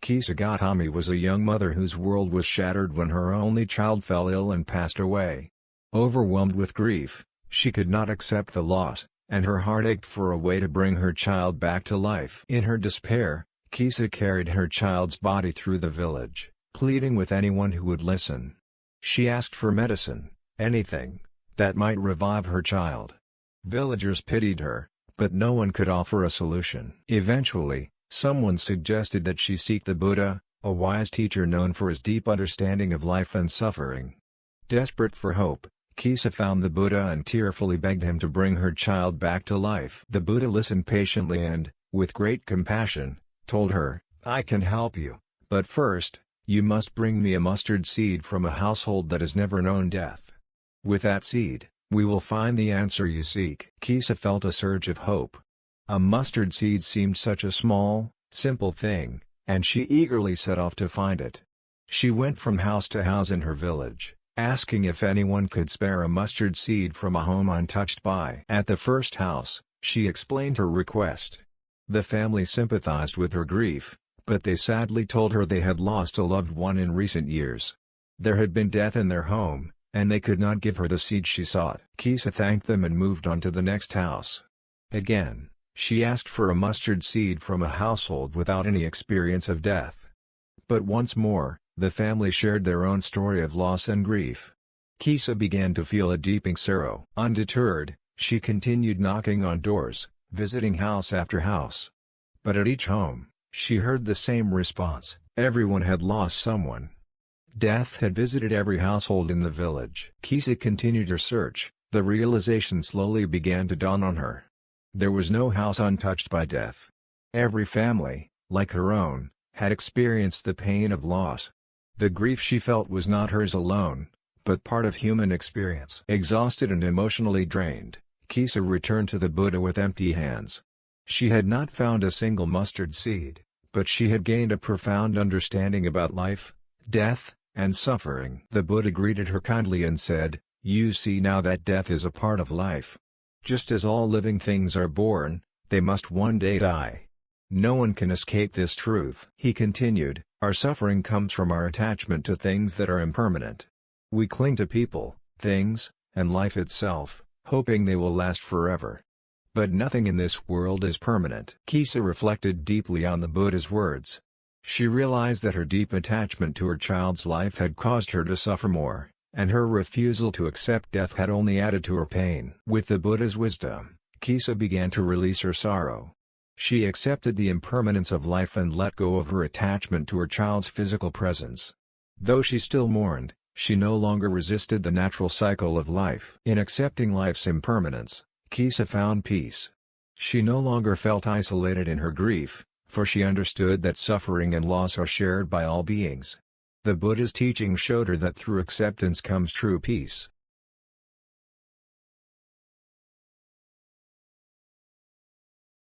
Kisa Gotami was a young mother whose world was shattered when her only child fell ill and passed away. Overwhelmed with grief, she could not accept the loss, and her heart ached for a way to bring her child back to life. In her despair, Kisa carried her child's body through the village, pleading with anyone who would listen. She asked for medicine, anything, that might revive her child. Villagers pitied her, but no one could offer a solution. Eventually, someone suggested that she seek the Buddha, a wise teacher known for his deep understanding of life and suffering. Desperate for hope, Kisa found the Buddha and tearfully begged him to bring her child back to life. The Buddha listened patiently and, with great compassion, told her, "I can help you, but first, you must bring me a mustard seed from a household that has never known death. With that seed, we will find the answer you seek." Kisa felt a surge of hope. A mustard seed seemed such a small, simple thing, and she eagerly set off to find it. She went from house to house in her village, asking if anyone could spare a mustard seed from a home untouched by. At the first house, she explained her request. The family sympathized with her grief, but they sadly told her they had lost a loved one in recent years. There had been death in their home, and they could not give her the seed she sought. Kisa thanked them and moved on to the next house. Again, she asked for a mustard seed from a household without any experience of death. But once more, the family shared their own story of loss and grief. Kisa began to feel a deepening sorrow. Undeterred, she continued knocking on doors, visiting house after house. But at each home, she heard the same response: everyone had lost someone. Death had visited every household in the village. Kisa continued her search. The realization slowly began to dawn on her. There was no house untouched by death. Every family, like her own, had experienced the pain of loss. The grief she felt was not hers alone, but part of human experience. Exhausted and emotionally drained, Kisa returned to the Buddha with empty hands. She had not found a single mustard seed, but she had gained a profound understanding about life, death, and suffering. The Buddha greeted her kindly and said, "You see now that death is a part of life. Just as all living things are born, they must one day die. No one can escape this truth." He continued, "Our suffering comes from our attachment to things that are impermanent. We cling to people, things, and life itself, hoping they will last forever. But nothing in this world is permanent." Kisa reflected deeply on the Buddha's words. She realized that her deep attachment to her child's life had caused her to suffer more, and her refusal to accept death had only added to her pain. With the Buddha's wisdom, Kisa began to release her sorrow. She accepted the impermanence of life and let go of her attachment to her child's physical presence. Though she still mourned, she no longer resisted the natural cycle of life. In accepting life's impermanence, Kisa found peace. She no longer felt isolated in her grief, for she understood that suffering and loss are shared by all beings. The Buddha's teaching showed her that through acceptance comes true peace.